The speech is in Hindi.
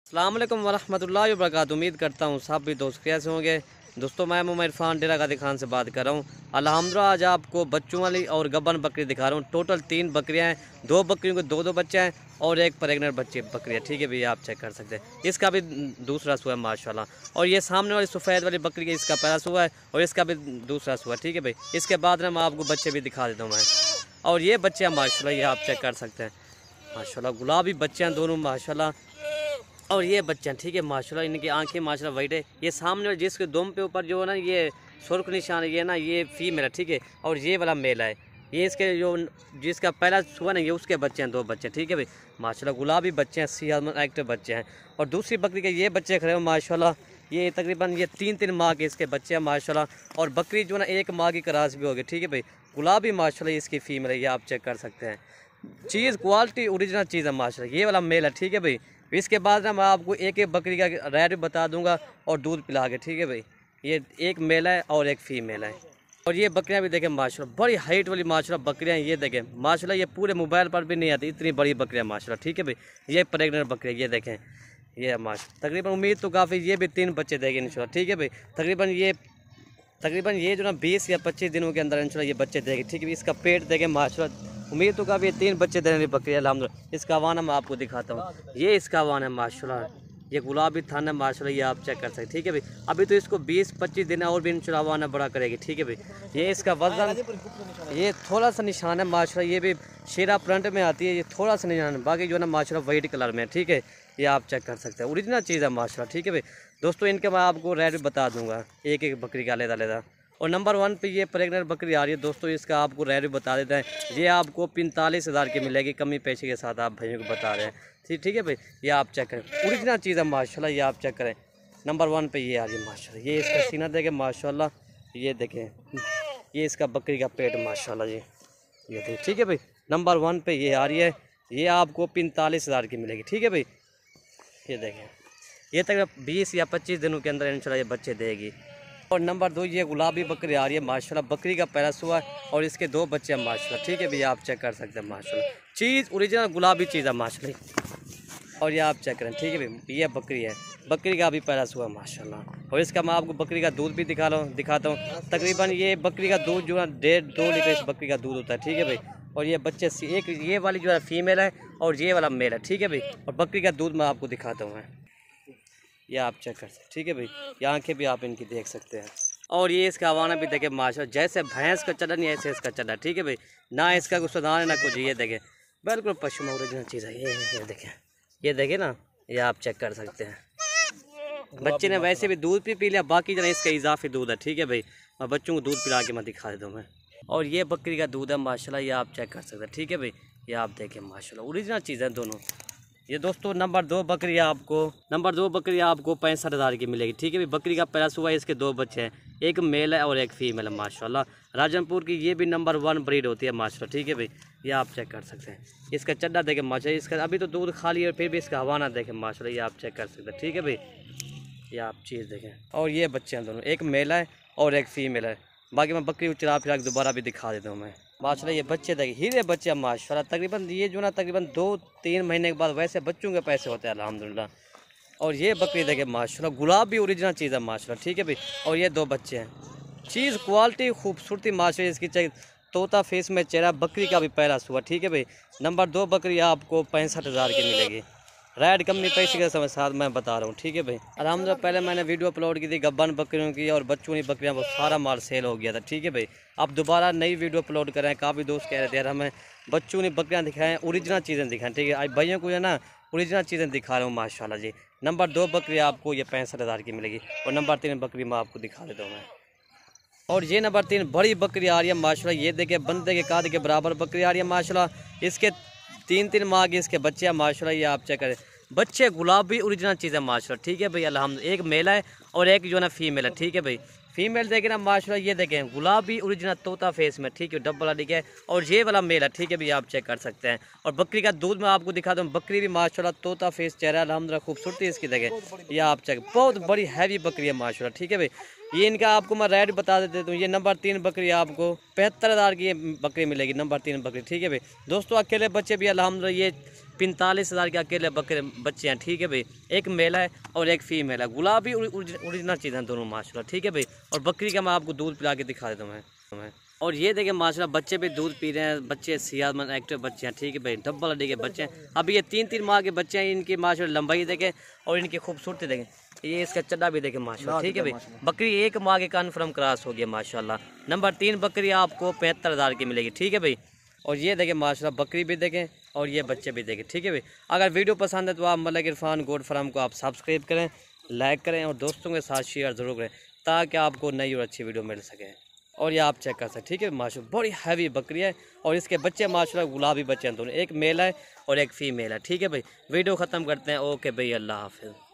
अस्सलाम वालेकुम वरहमतुल्लाहि वबरकातुहू। उम्मीद करता हूँ सब भी दोस्त कैसे होंगे। दोस्तों मैं मोहम्मद इरफान डेरा गादी खान से बात कर रहा हूँ। अल्हम्दुलिल्लाह आज आपको बच्चों वाली और गब्बन बकरी दिखा रहा हूँ। टोटल 3 बकरियाँ हैं, 2 बकरियों के दो बच्चे हैं और एक प्रेगनेंट बच्ची बकरी है। ठीक है भैया, आप चेक कर सकते हैं। इसका भी दूसरा सुआ है माशाल्लाह। और ये सामने वाली सफ़ेद वाली बकरी है, इसका पहला सुआ है और इसका भी दूसरा सुआ है। ठीक है भाई, इसके बाद में मैं आपको बच्चे भी दिखा देता हूँ मैं। और ये बच्चे हैं माशाल्लाह, ये आप चेक कर सकते हैं माशाल्लाह। गुलाबी बच्चे हैं दोनों माशाल्लाह। और ये बच्चे हैं, ठीक है माशाल्लाह, इनकी आंखें माशाल्लाह वाइट है। ये सामने जिसके दुम पे ऊपर जो है ना ये सुर्ख निशान है, ये ना ये फीमेल है। ठीक है, और ये वाला मेल है। ये इसके जो जिसका पहला सुआ ना ये उसके बच्चे हैं, 2 बच्चे। ठीक है भाई माशाल्लाह, गुलाबी बच्चे हैं, सेहतमंद एक्टिव बच्चे हैं। और दूसरी बकरी के ये बच्चे खड़े हैं माशाल्लाह। ये तकरीबन ये 3 माह के इसके बच्चे हैं माशाल्लाह। और बकरी जो है ना 1 माह की क्रास भी होगी। ठीक है भाई, गुलाबी माशाल्लाह इसकी फीमेल है, ये आप चेक कर सकते हैं। चीज़ क्वालिटी ओरिजिनल चीज़ है माशाल्लाह। ये वाला मेल है। ठीक है भाई, इसके बाद ना मैं आपको एक एक बकरी का रेट भी बता दूंगा और दूध पिला के। ठीक है भाई, ये एक मेल है और एक फीमेल है। और ये बकरियां भी देखें माशाल्लाह, बड़ी हाइट वाली माशाल्लाह बकरियां ये देखें माशाल्लाह। ये पूरे मोबाइल पर भी नहीं आती इतनी बड़ी बकरियां माशाल्लाह। ठीक है भाई, ये प्रेगनेंट बकरियां ये देखें, ये माशाल्लाह तकरीबन उम्मीद तो काफ़ी, ये भी 3 बच्चे देंगे इंशाल्लाह। ठीक है भाई, तकरीबन ये जो ना 20 या 25 दिनों के अंदर इंशाल्लाह ये बच्चे देंगे। ठीक है, इसका पेट देखें माशाल्लाह, उम्मीद तो काफ़ी 3 बच्चे देने वाली बकरी है अल्हम्दुलिल्लाह। इसका वाना मैं आपको दिखाता हूँ, ये इसका वाना है माशाल्लाह। ये गुलाबी थान है माशाल्लाह, ये आप चेक कर सकते हैं। ठीक है भाई, अभी तो इसको 20-25 दिन है और भी इंशाल्लाह वाना बड़ा करेगी। ठीक है भाई, ये इसका वजन ये थोड़ा सा निशान है माशाल्लाह, ये भी शेरा प्रिंट में आती है, ये थोड़ा सा निशान है, बाकी जो है ना माशाल्लाह वाइट कलर में। ठीक है, ये आप चेक कर सकते हैं, ओरिजिनल चीज़ है माशाल्लाह। ठीक है भाई दोस्तों, इनके मैं आपको रेट भी बता दूँगा एक एक बकरी का अलग-अलग। और नंबर 1 पे ये प्रेगनेंट बकरी आ रही है दोस्तों, इसका आपको रेट भी बता देते हैं। ये आपको 45,000 की मिलेगी, कमी पैसे के साथ आप भाइयों को बता रहे हैं। ठीक है भाई, ये आप चेक करें, ओरिजिनल चीज़ है माशाल्लाह, ये आप चेक करें। नंबर 1 पे ये आ रही है माशाल्लाह। ये इसका सीना देखें माशाल्लाह, ये देखें, ये इसका बकरी का पेट माशाल्लाह जी, ये देखें। ठीक है भाई, नंबर 1 पे ये आ रही है, ये आपको 45,000 की मिलेगी। ठीक है भाई, ये देखें, ये तक 20 या 25 दिनों के अंदर इंशाल्लाह ये बच्चे देगी। और नंबर 2 ये गुलाबी बकरी आ रही है माशाल्लाह, बकरी का पहला सुआ है और इसके 2 बच्चे हैं माशाल्लाह। ठीक है भैया, आप चेक कर सकते हैं माशाल्लाह, चीज़ ओरिजिनल गुलाबी चीज़ है माशाल्लाह। और ये आप चेक करें। ठीक है भाई, ये बकरी है, बकरी का भी पहला सुआ माशाल्लाह। और इसका मैं आपको बकरी का दूध भी दिखाता हूँ। तकरीबन ये बकरी का दूध जो है 1.5-2 लीटर इस बकरी का दूध होता है। ठीक है भाई, और ये बच्चे एक ये वाली जो है फीमेल है और ये वाला मेल है। ठीक है भाई, और बकरी का दूध मैं आपको दिखाता हूँ मैं, ये आप चेक कर सकते हैं। ठीक है भाई, ये आंखें भी आप इनकी देख सकते हैं। और ये इसका आवाना भी देखें माशाल्लाह, जैसे भैंस का चलन है ऐसे इसका चला। ठीक है भाई, ना इसका कुछ सुधार है ना कुछ, ये देखें बिल्कुल पशु में ओरिजिनल चीज़ है। ये देखें ना, ये आप चेक कर सकते हैं। बच्चे ने वैसे भी दूध भी पी लिया, बाकी जो है इसका इजाफी दूध है। ठीक है भाई, मैं बच्चों को दूध पिला के मैं दिखा देता हूँ मैं। और ये बकरी का दूध है माशाल्लाह, ये आप चेक कर सकते हैं। ठीक है भाई, ये आप देखें माशाल्लाह, ओरिजिनल चीज़ है दोनों। ये दोस्तों नंबर 2 बकरी आपको 65,000 की मिलेगी। ठीक है भाई, बकरी का पहला सुआ है, इसके 2 बच्चे हैं, एक मेल है और एक फीमेल है माशाल्लाह। राजनपुर की ये भी नंबर 1 ब्रीड होती है माशाल्लाह। ठीक है भाई, ये आप चेक कर सकते हैं। इसका चड्डा देखें माशाल्लाह, इसका अभी तो दूध खाली है फिर भी इसका हवाना देखें माशाल्लाह, ये आप चेक कर सकते हैं। ठीक है भाई, ये आप चीज़ देखें। और ये बच्चे हैं दोनों, एक मेल है और एक फीमेल है। बाकी मैं बकरी को चला फिरा के दोबारा भी दिखा देता हूँ मैं माशाल्लाह। ये बच्चे देखें, हीरे बच्चे माशाल्लाह। तकरीबन ये जो ना तकरीबन 2-3 महीने के बाद वैसे बच्चों के पैसे होते हैं अल्हम्दुलिल्लाह। और ये बकरी देखें माशाल्लाह, गुलाबी ओरिजिनल चीज़ है माशाल्लाह। ठीक है भाई, और ये 2 बच्चे हैं, चीज़ क्वालिटी खूबसूरती माशाल्लाह इसकी चाहिए, तोता फेस में चेहरा, बकरी का भी पहला सुआ। ठीक है भाई, नंबर 2 बकरी आपको 65,000 की मिलेगी। रेड कमी पैसे के साथ मैं बता रहा हूँ। ठीक है भाई, अल्हम्दुलिल्लाह पहले मैंने वीडियो अपलोड की थी गब्बन बकरियों की और बच्चों की बकरियाँ, वो सारा माल सेल हो गया था। ठीक है भाई, अब दोबारा नई वीडियो अपलोड करें। काफ़ी दोस्त कह रहे थे यार हमें बच्चों की बकरियाँ दिखाएं, ओरिजिनल चीज़ें दिखाएं। ठीक है, आज भाइयों को है ना ओरिजिनल चीज़ें दिखा रहा हूँ माशाल्लाह जी। नंबर 2 बकरी आपको ये 65,000 की मिलेगी। और नंबर 3 बकरी मैं आपको दिखा देता हूँ मैं। और ये नंबर 3 बड़ी बकरी आ रही है माशाल्लाह, ये देखिए बंदे के काद के बराबर बकरी आ रही है माशाल्लाह। इसके 3-3 माह के इसके बच्चे हैं माशाल्लाह, ये आप चेक करें, बच्चे गुलाबी ओरिजिनल चीज़ है माशाल्लाह। ठीक है भाई, अल्हम्दुलिल्लाह एक मेल है और एक जो है ना फीमेल है। ठीक है भाई, फीमेल देखें ना माशाल्लाह, ये देखें गुलाबी ओरिजिनल तोता फेस में। ठीक है, डबल वाली है और ये वाला मेल है। ठीक है भाई, आप चेक कर सकते हैं। और बकरी का दूध मैं आपको दिखाता हूँ, बकरी भी माशाल्लाह तोता फेस चेहरा अल्हम्दुलिल्लाह, खूबसूरती इसकी देखें, ये आप चेक, बहुत बड़ी हैवी बकरी है माशाल्लाह। ठीक है भाई, ये इनका आपको मैं रेट बता देता हूँ। ये नंबर 3 बकरी आपको 75,000 की बकरी मिलेगी, नंबर 3 बकरी। ठीक है भाई दोस्तों, अकेले बच्चे भी अल्हम्दुलिल्लाह ये 45,000 के अकेले बकरे बच्चे हैं, ठीक है भाई। एक मेल है और एक फीमेल है, गुलाबी ओरिजिनल चीज़ है दोनों माशाल्लाह, ठीक है भाई। और बकरी का मैं आपको दूध पिला के दिखा देता हूँ मैं। और ये देखें माशाल्लाह बच्चे भी दूध पी रहे हैं, बच्चे सेहतमंद एक्टिव बच्चे हैं, ठीक है भाई। डबल हड्डी के बच्चे हैं, अभी ये 3-3 माह के बच्चे हैं। इनकी माशाल्लाह लंबाई देखें और इनकी खूबसूरती देखें, ये इसका चड्डा भी देखें माशाल्लाह, ठीक है भाई। बकरी 1 माह के कन्फर्म क्रॉस हो गया माशाल्लाह। नंबर 3 बकरी आपको 75,000 की मिलेगी, ठीक है भाई। और ये देखें माशाल्लाह बकरी भी देखें और ये बच्चे भी देखें, ठीक है भाई। अगर वीडियो पसंद है तो आप मलिक इरफान गोट फार्म को आप सब्सक्राइब करें, लाइक करें और दोस्तों के साथ शेयर ज़रूर करें ताकि आपको नई और अच्छी वीडियो मिल सके। और ये आप चेक कर सकते, ठीक है माशाल्लाह बड़ी हैवी बकरी है। और इसके बच्चे माशाल्लाह गुलाबी बच्चे हैं दोनों, एक मेल है और एक फीमेल है, ठीक है भाई। वीडियो ख़त्म करते हैं, ओके भाई, अल्लाह हाफिज़।